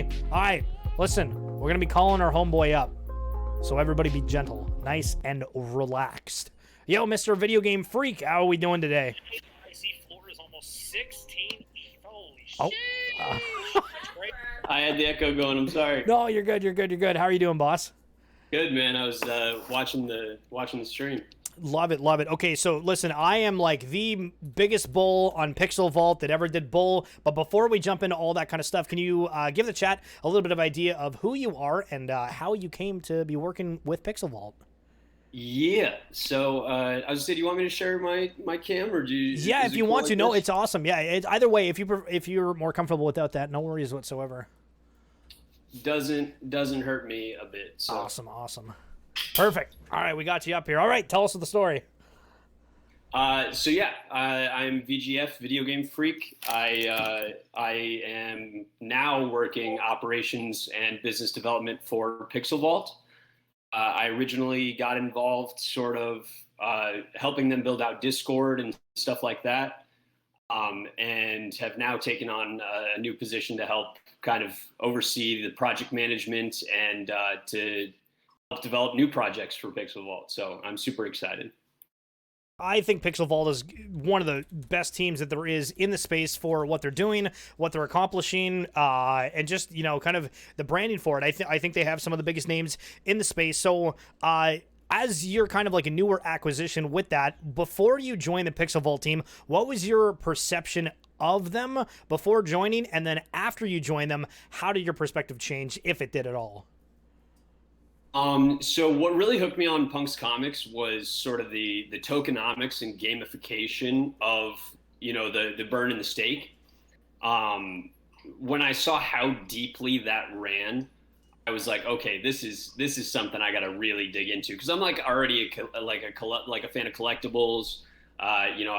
All right, listen, we're gonna be calling our homeboy up, so everybody be gentle, nice and relaxed. Yo, Mr. Video Game Freak, how are we doing today? I see floor is almost 16. Holy Oh, shit! I had the echo going. I'm sorry. No, you're good. You're good. You're good. How are you doing, boss? Good, man. I was watching the stream. Love it, love it. Okay, so listen, I am like the biggest bull on Pixel Vault that ever did bull. But before we jump into all that kind of stuff, can you give the chat a little bit of idea of who you are and how you came to be working with Pixel Vault? Yeah. So I was saying, do you want me to share my cam, or do you? Yeah, if you want to. Like No, this? it's awesome. Yeah, either way, if you're more comfortable without that, no worries whatsoever. Doesn't hurt me a bit. So. Awesome, awesome. Perfect. All right, we got you up here. All right, tell us the story. So yeah, I'm VGF, Video Game Freak. I am now working operations and business development for Pixel Vault. I originally got involved sort of helping them build out Discord and stuff like that, and have now taken on a new position to help kind of oversee the project management and to help develop new projects for Pixel Vault. So I'm super excited. I think Pixel Vault is one of the best teams that there is in the space for what they're doing, what they're accomplishing, and just, you know, kind of the branding for it. I think they have some of the biggest names in the space. So as you're kind of like a newer acquisition with that, before you join the Pixel Vault team, what was your perception of them before joining? And then after you join them, how did your perspective change, if it did at all? So what really hooked me on Punk's comics was sort of the tokenomics and gamification of, you know, the burn and the stake. When I saw how deeply that ran, I was like, okay, this is something I got to really dig into, because I'm like already a fan of collectibles. You know,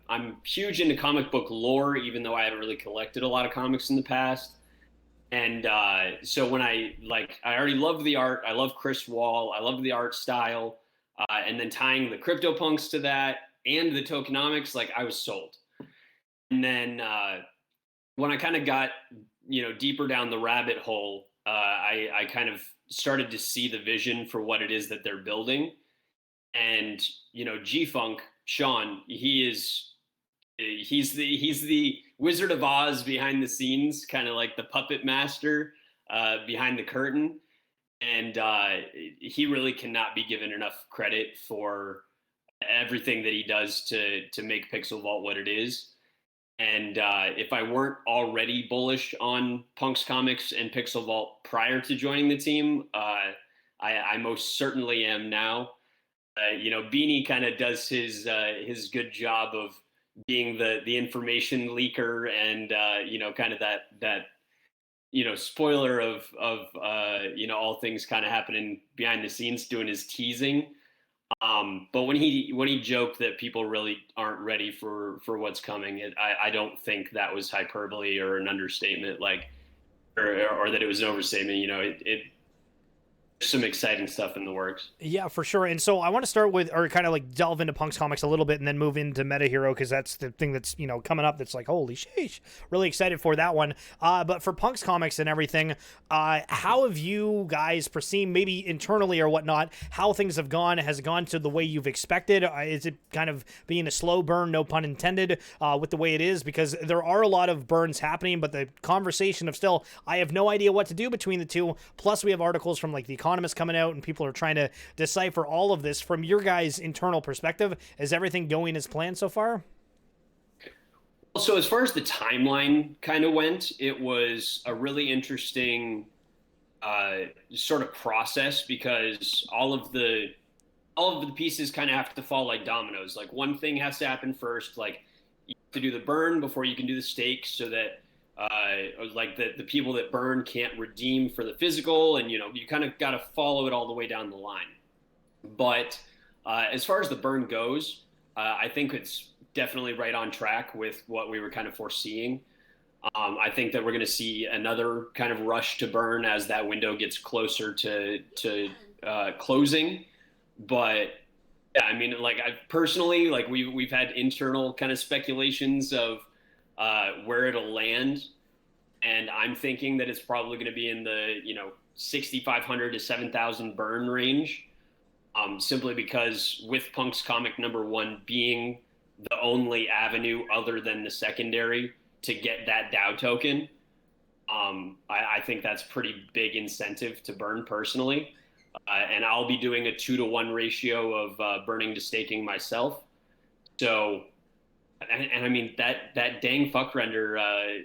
I'm huge into comic book lore, even though I haven't really collected a lot of comics in the past. And so when I already loved the art. I love Chris Wall. I loved the art style. And then tying the CryptoPunks to that and the tokenomics, like, I was sold. And then when I kind of got, you know, deeper down the rabbit hole, I kind of started to see the vision for what it is that they're building. And, you know, G-Funk, Sean, he's the Wizard of Oz behind the scenes, kind of like the puppet master behind the curtain. And he really cannot be given enough credit for everything that he does to make Pixel Vault what it is. And if I weren't already bullish on Punk's comics and Pixel Vault prior to joining the team, I most certainly am now. You know, Beanie kind of does his good job of being the information leaker and you know, kind of that you know, spoiler of you know, all things kind of happening behind the scenes, doing his teasing. But when he joked that people really aren't ready for what's coming, I don't think that was hyperbole or an understatement, like, or that it was an overstatement. You know, it some exciting stuff in the works. Yeah, for sure. And so I want to start with, or kind of like delve into Punk's comics a little bit and then move into MetaHero, because that's the thing that's, you know, coming up that's like, holy sheesh, really excited for that one. But for Punk's comics and everything, how have you guys perceived, maybe internally or whatnot, how things have gone? Has it gone to the way you've expected? Is it kind of being a slow burn, no pun intended, with the way it is? Because there are a lot of burns happening, but the conversation of still, I have no idea what to do between the two. Plus we have articles from like the Economist coming out, and people are trying to decipher all of this. From your guys' internal perspective, is everything going as planned so far? So as far as the timeline kind of went, it was a really interesting sort of process, because all of the pieces kind of have to fall like dominoes. Like, one thing has to happen first. Like, you have to do the burn before you can do the stake, so that like the people that burn can't redeem for the physical, and, you know, you kind of got to follow it all the way down the line. But as far as the burn goes, I think it's definitely right on track with what we were kind of foreseeing. I think that we're going to see another kind of rush to burn as that window gets closer to closing. But yeah, I mean, like, I personally, like, we've had internal kind of speculations of where it'll land. and I'm thinking that it's probably going to be in the 6,500 to 7,000 burn range. Simply because with Punk's comic #1 being the only avenue other than the secondary to get that DAO token, I think that's pretty big incentive to burn personally. And I'll be doing a 2-to-1 ratio of burning to staking myself. So, and I mean that dang fuck render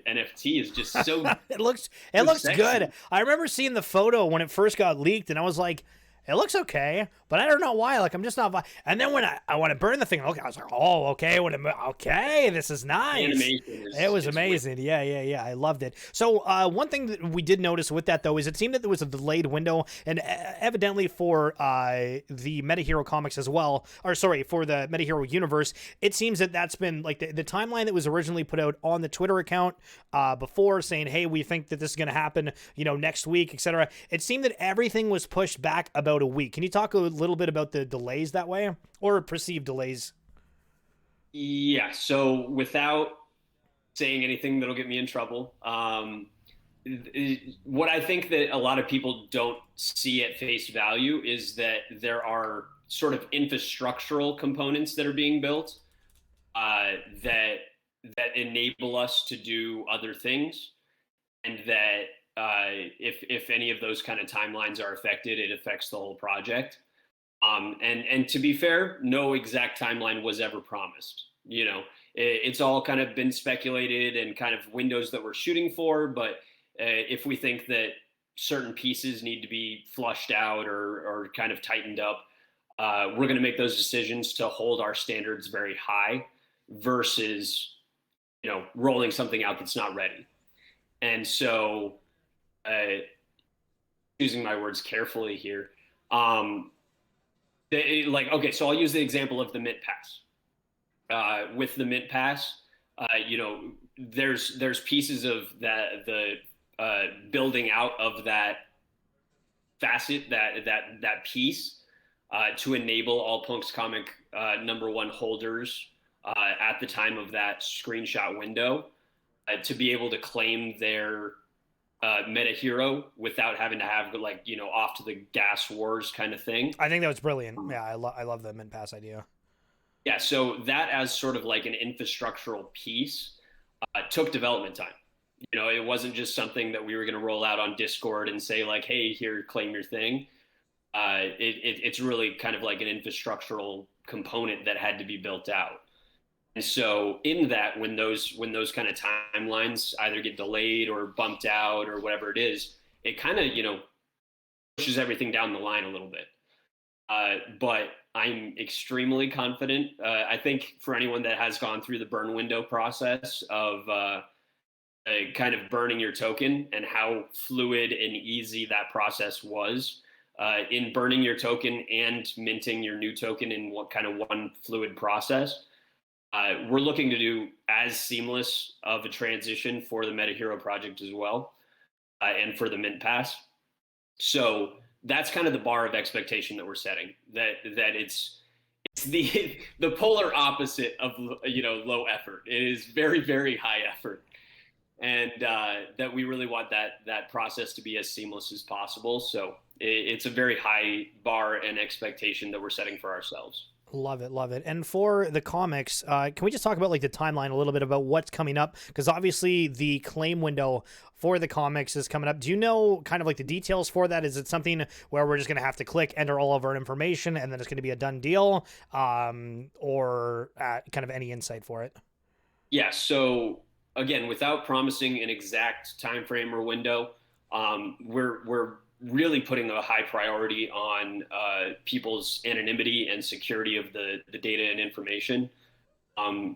NFT is just so it looks sexy. good. I remember seeing the photo when it first got leaked, and I was like, it looks okay, but I don't know why. Like, I'm just not. And then when I want to burn the thing, okay, I was like, oh, okay, okay, this is nice. It was amazing. Weird. Yeah. I loved it. So one thing that we did notice with that, though, is it seemed that there was a delayed window, and evidently for the MetaHero comics as well, or sorry, for the MetaHero Universe, it seems that that's been like the timeline that was originally put out on the Twitter account before, saying, hey, we think that this is going to happen, next week, etc. It seemed that everything was pushed back about a week. Can you talk a little bit about the delays that way, or perceived delays? Yeah, so without saying anything that'll get me in trouble, what I think that a lot of people don't see at face value is that there are sort of infrastructural components that are being built that enable us to do other things, and that if any of those kind of timelines are affected, it affects the whole project. And to be fair, no exact timeline was ever promised. It's all kind of been speculated and kind of windows that we're shooting for. But if we think that certain pieces need to be flushed out or kind of tightened up, we're going to make those decisions to hold our standards very high versus, rolling something out that's not ready. And so, using my words carefully here, okay, so I'll use the example of the Mint Pass. With the Mint Pass, there's pieces of the building out of that facet, that piece, to enable all Punk's comic #1 holders at the time of that screenshot window to be able to claim their MetaHero without having to have off to the gas wars kind of thing. I think that was brilliant. Yeah, I love the Mint Pass idea. Yeah, so that as sort of like an infrastructural piece took development time. It wasn't just something that we were going to roll out on Discord and say like, hey, here, claim your thing. It's really kind of like an infrastructural component that had to be built out. And so in that, when those kind of timelines either get delayed or bumped out or whatever it is, it kind of, pushes everything down the line a little bit. But I'm extremely confident. I think for anyone that has gone through the burn window process of kind of burning your token and how fluid and easy that process was in burning your token and minting your new token in one fluid process. We're looking to do as seamless of a transition for the MetaHero project as well, and for the Mint Pass. So that's kind of the bar of expectation that we're setting. That it's the polar opposite of low effort. It is very, very high effort, and that we really want that process to be as seamless as possible. So it's a very high bar and expectation that we're setting for ourselves. Love it. And for the comics, can we just talk about like the timeline a little bit about what's coming up? Because obviously the claim window for the comics is coming up. Do you know kind of like the details for that? Is it something where we're just going to have to click enter all of our information and then it's going to be a done deal, or kind of any insight for it? Yeah. So again, without promising an exact time frame or window, we're really putting a high priority on people's anonymity and security of the data and information.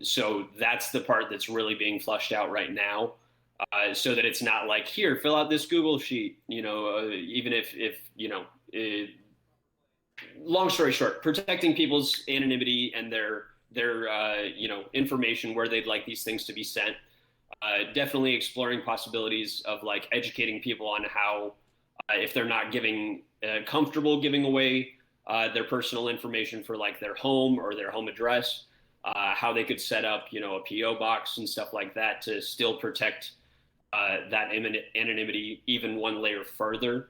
So that's the part that's really being flushed out right now, so that it's not like, here, fill out this Google sheet, even if long story short, protecting people's anonymity and their information where they'd like these things to be sent. Definitely exploring possibilities of like educating people on how, if they're not comfortable giving away their personal information for like their home or their home address, how they could set up, a PO box and stuff like that to still protect that anonymity even one layer further.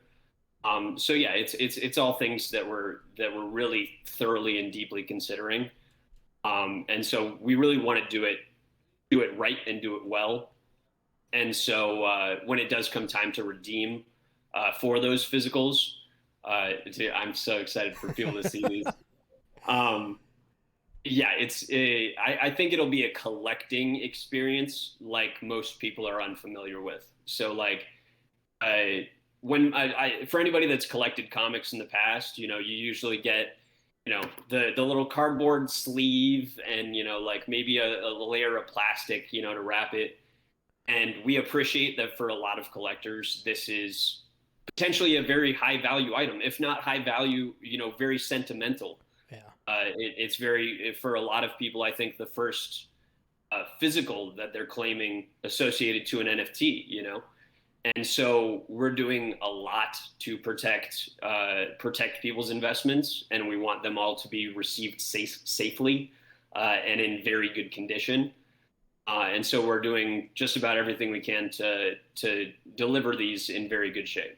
So yeah, it's all things that we're really thoroughly and deeply considering. And so we really want to do it right and do it well. And so when it does come time to redeem for those physicals, I'm so excited for people to see these. Um, yeah, I think it'll be a collecting experience like most people are unfamiliar with. So like I when for anybody that's collected comics in the past, you know, you usually get, you know, the little cardboard sleeve and, you know, like maybe a layer of plastic, you know, to wrap it. And we appreciate that for a lot of collectors, this is potentially a very high value item, if not high value, you know, very sentimental. Yeah. It's very, for a lot of people, I think the first physical that they're claiming associated to an NFT, you know? And so we're doing a lot to protect people's investments, and we want them all to be received safely and in very good condition. And so we're doing just about everything we can to deliver these in very good shape.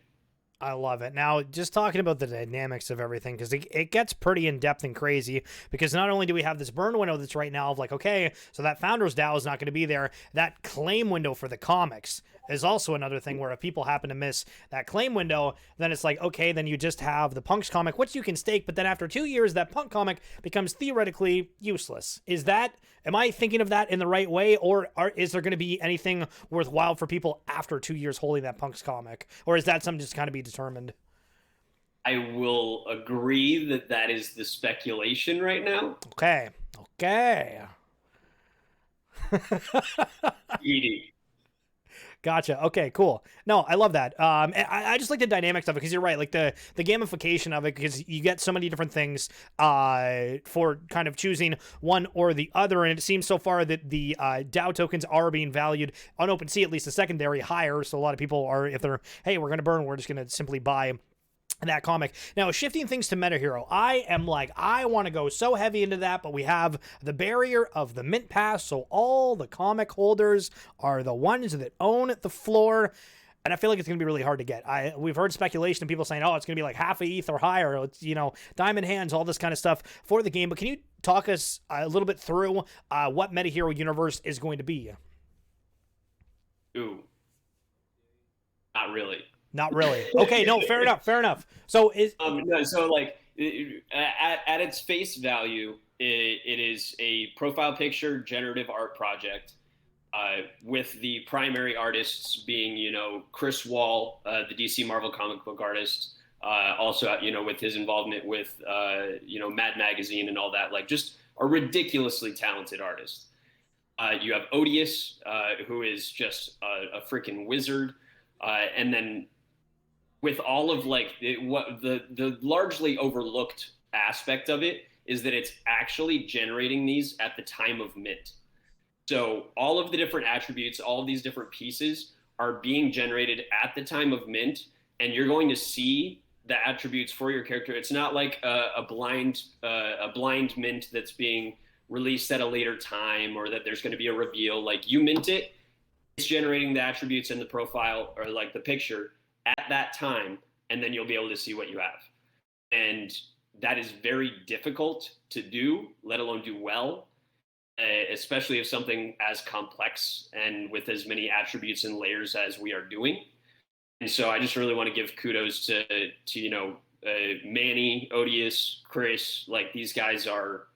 I love it. Now, just talking about the dynamics of everything, because it gets pretty in-depth and crazy, because not only do we have this burn window that's right now of like, okay, so that Founders DAO is not going to be there, that claim window for the comics is also another thing where if people happen to miss that claim window, then it's like, okay, then you just have the Punks comic, which you can stake, but then after 2 years, that Punk comic becomes theoretically useless. Am I thinking of that in the right way, or is there going to be anything worthwhile for people after 2 years holding that Punks comic, or is that something just kind of be determined? I will agree that that is the speculation right now. Okay. ED. Gotcha. Okay, cool. No, I love that. And I just like the dynamics of it, because you're right, like the gamification of it, because you get so many different things for kind of choosing one or the other, and it seems so far that the DAO tokens are being valued on OpenSea, at least the secondary, higher. So a lot of people are, if they're, hey, we're going to burn, we're just going to simply buy that comic. Now, shifting things to MetaHero, I want to go so heavy into that, but we have the barrier of the mint pass, so all the comic holders are the ones that own the floor, and I feel like it's going to be really hard to get. We've heard speculation of people saying, oh, it's going to be like half a ETH or higher, it's, you know, diamond hands, all this kind of stuff for the game, but can you talk us a little bit through what MetaHero Universe is going to be? Ooh, not really. Not really. Okay, no, fair enough. So no, so like at its face value, it is a profile picture generative art project, with the primary artists being, you know, Chris Wall, the DC Marvel comic book artist, also, you know, with his involvement with, you know, Mad Magazine and all that, like just a ridiculously talented artist. You have Odious, who is just a freaking wizard, and then with all of like what the largely overlooked aspect of it is that it's actually generating these at the time of mint. So all of the different attributes, all of these different pieces are being generated at the time of mint, and you're going to see the attributes for your character. It's not like a blind mint that's being released at a later time, or that there's going to be a reveal. Like you mint it, it's generating the attributes in the profile or like the picture at that time, and then you'll be able to see what you have. And that is very difficult to do, let alone do well, especially if something as complex and with as many attributes and layers as we are doing. And so I just really want to give kudos to you know, Manny, Odious, Chris. Like these guys are,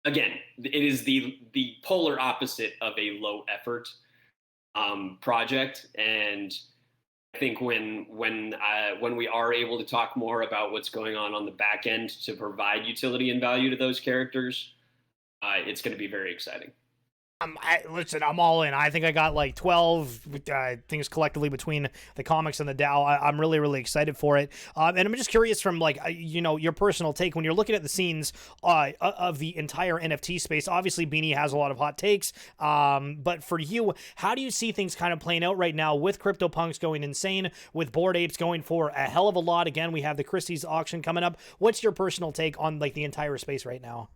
again, it is the polar opposite of a low effort project. And I think when we are able to talk more about what's going on the back end to provide utility and value to those characters, it's going to be very exciting. Listen, I'm all in. I think I got like 12 things collectively between the comics and the DAO. I'm really, really excited for it. And I'm just curious from like, you know, your personal take when you're looking at the scenes of the entire NFT space. Obviously, Beanie has a lot of hot takes. But for you, how do you see things kind of playing out right now with CryptoPunks going insane, with Bored Apes going for a hell of a lot? Again, we have the Christie's auction coming up. What's your personal take on like the entire space right now?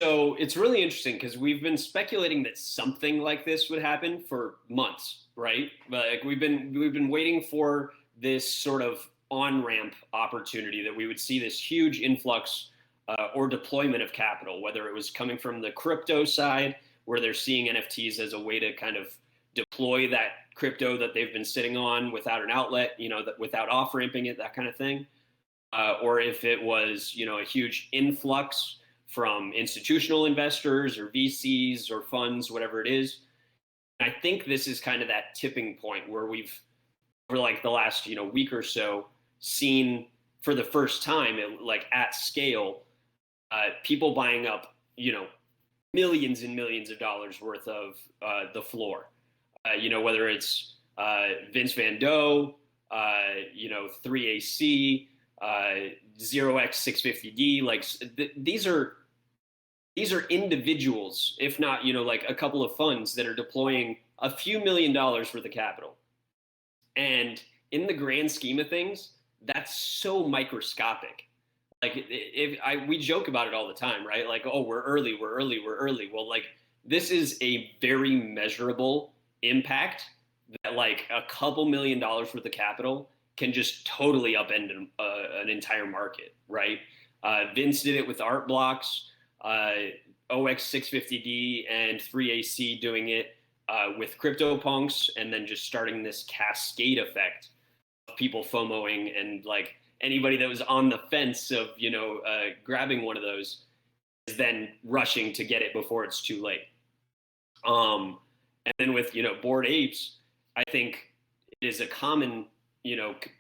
So it's really interesting because we've been speculating that something like this would happen for months, right? Like we've been waiting for this sort of on ramp opportunity that we would see this huge influx or deployment of capital, whether it was coming from the crypto side, where they're seeing NFTs as a way to kind of deploy that crypto that they've been sitting on without an outlet, that without off ramping it, that kind of thing, or if it was, a huge influx from institutional investors or VCs or funds, whatever it is. And I think this is kind of that tipping point where we've, over like the last, week or so, seen for the first time, like at scale, people buying up, millions and millions of dollars worth of the floor. Whether it's Vince Van Doe, 3AC, 0x650D, like these are individuals, if not, like a couple of funds that are deploying a few $1,000,000 worth of capital. And in the grand scheme of things, that's so microscopic. Like we joke about it all the time, right? Like, oh, we're early, we're early, we're early. Well, like this is a very measurable impact that like a couple $1,000,000 worth of capital can just totally upend an entire market, right? Vince did it with art blocks, OX650D and 3AC doing it with CryptoPunks, and then just starting this cascade effect of people FOMOing, and like anybody that was on the fence of grabbing one of those is then rushing to get it before it's too late. And then with Bored Apes, I think it is a common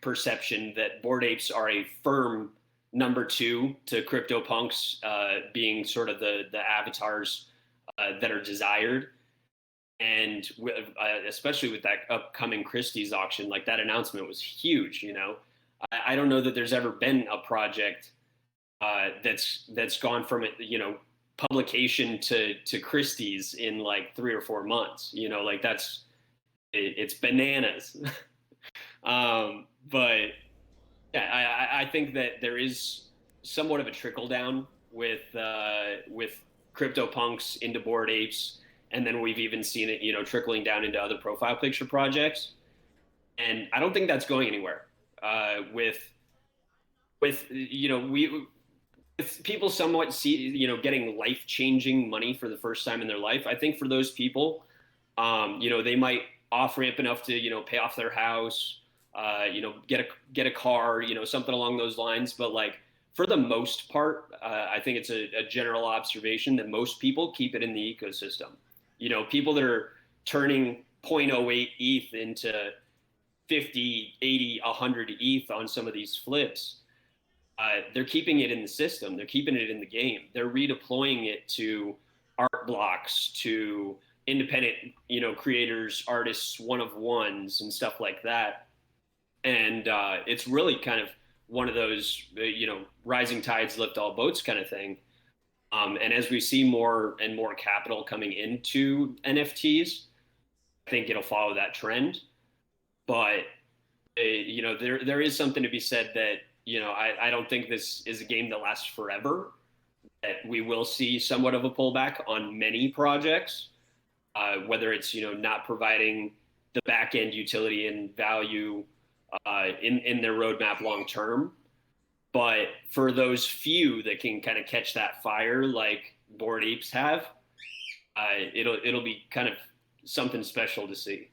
perception that Bored Apes are a firm number two to CryptoPunks, being sort of the avatars that are desired. And especially with that upcoming Christie's auction, like that announcement was huge. I don't know that there's ever been a project that's gone from publication to Christie's in like 3 or 4 months. Like it's bananas. But yeah, I think that there is somewhat of a trickle down with CryptoPunks into Bored Apes, and then we've even seen it trickling down into other profile picture projects. And I don't think that's going anywhere. With people somewhat getting life-changing money for the first time in their life. I think for those people, they might off ramp enough to pay off their house, get a car, something along those lines. But like for the most part, I think it's a general observation that most people keep it in the ecosystem. People that are turning 0.08 ETH into 50, 80, 100 ETH on some of these flips, they're keeping it in the system. They're keeping it in the game. They're redeploying it to art blocks, to independent, creators, artists, one of ones, and stuff like that. And it's really kind of one of those, rising tides lift all boats kind of thing. And as we see more and more capital coming into NFTs, I think it'll follow that trend. But there is something to be said that I don't think this is a game that lasts forever. That we will see somewhat of a pullback on many projects, whether it's not providing the back end utility and value in their roadmap long term. But for those few that can kind of catch that fire, like Bored Apes have, it'll be kind of something special to see.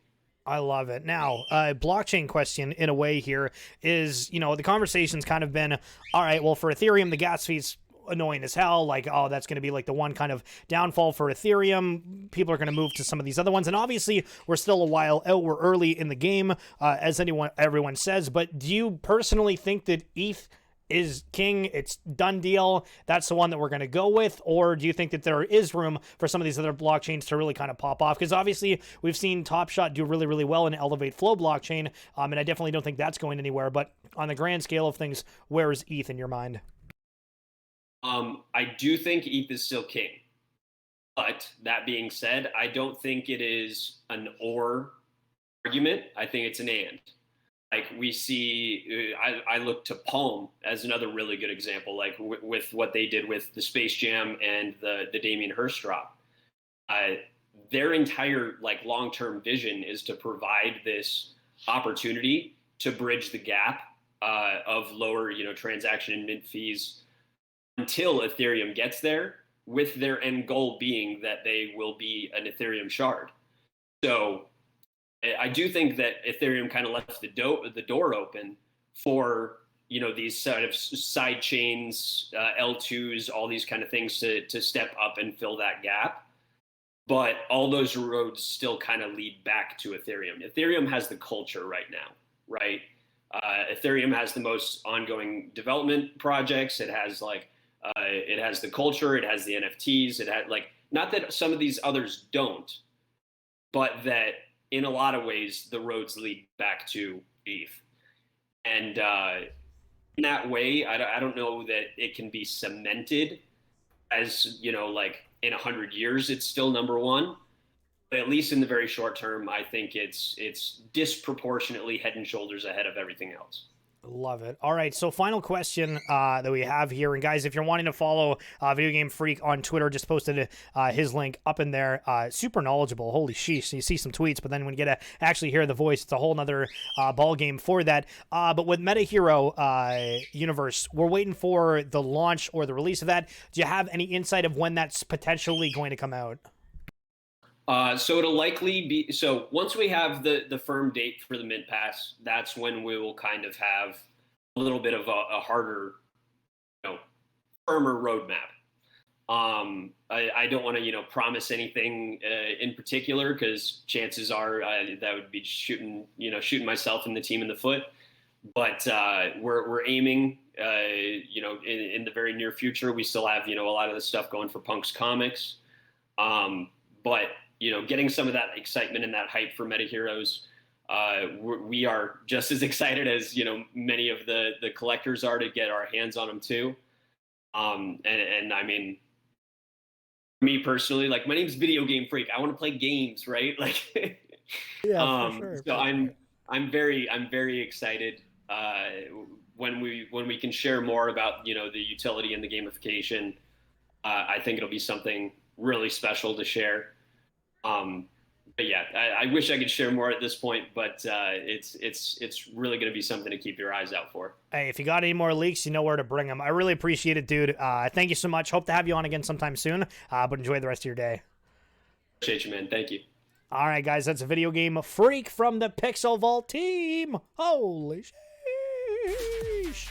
I love it. Now, blockchain question in a way here is, the conversation's kind of been, all right, well, for Ethereum, the gas fee's annoying as hell. Like, oh, that's going to be like the one kind of downfall for Ethereum. People are going to move to some of these other ones. And obviously, we're still a while out. We're early in the game, as everyone says. But do you personally think that ETH is king? It's done deal. That's the one that we're going to go with. Or do you think that there is room for some of these other blockchains to really kind of pop off? Because obviously we've seen Top Shot do really, really well in Elevate Flow blockchain. And I definitely don't think that's going anywhere. But on the grand scale of things, where is ETH in your mind? I do think ETH is still king. But that being said, I don't think it is an or argument. I think it's an and. like we see, I look to Palm as another really good example, like with what they did with the Space Jam and the Damien Hirst drop. Their entire like long-term vision is to provide this opportunity to bridge the gap of lower, transaction and mint fees until Ethereum gets there, with their end goal being that they will be an Ethereum shard. So I do think that Ethereum kind of left the door open for these sort of side chains, L2s, all these kind of things to step up and fill that gap. But all those roads still kind of lead back to Ethereum. Ethereum has the culture right now, right? Ethereum has the most ongoing development projects. It has it has the culture. It has the NFTs. It had not that some of these others don't, but that in a lot of ways the roads lead back to ETH. And in that way, I don't know that it can be cemented as in 100 years it's still number one, but at least in the very short term, I think it's disproportionately head and shoulders ahead of everything else. Love it. All right, so final question that we have here, and guys, if you're wanting to follow VideoGameFreak on Twitter, just posted his link up in there. Super knowledgeable. Holy sheesh! You see some tweets, but then when you get to actually hear the voice, it's a whole nother ball game for that. But with MetaHero Universe, we're waiting for the launch or the release of that. Do you have any insight of when that's potentially going to come out? So it'll likely be, so once we have the firm date for the Mint Pass, that's when we will kind of have a little bit of a harder, firmer roadmap. I don't want to, promise anything in particular, because chances are that would be shooting myself and the team in the foot. But we're aiming, in the very near future. We still have, a lot of the stuff going for PUNKS Comics. But getting some of that excitement and that hype for MetaHeroes, we are just as excited as many of the collectors are to get our hands on them too. And I mean, me personally, like, my name's VideoGameFreak. I want to play games, right? Yeah, for sure. So I'm very excited when we can share more about the utility and the gamification. I think it'll be something really special to share. But yeah, I wish I could share more at this point, but it's really going to be something to keep your eyes out for. Hey, if you got any more leaks, you know where to bring them. I really appreciate it, dude. Thank you so much. Hope to have you on again sometime soon, but enjoy the rest of your day. Appreciate you, man. Thank you. All right, guys, that's a VideoGameFreak from the Pixel Vault team. Holy sheesh.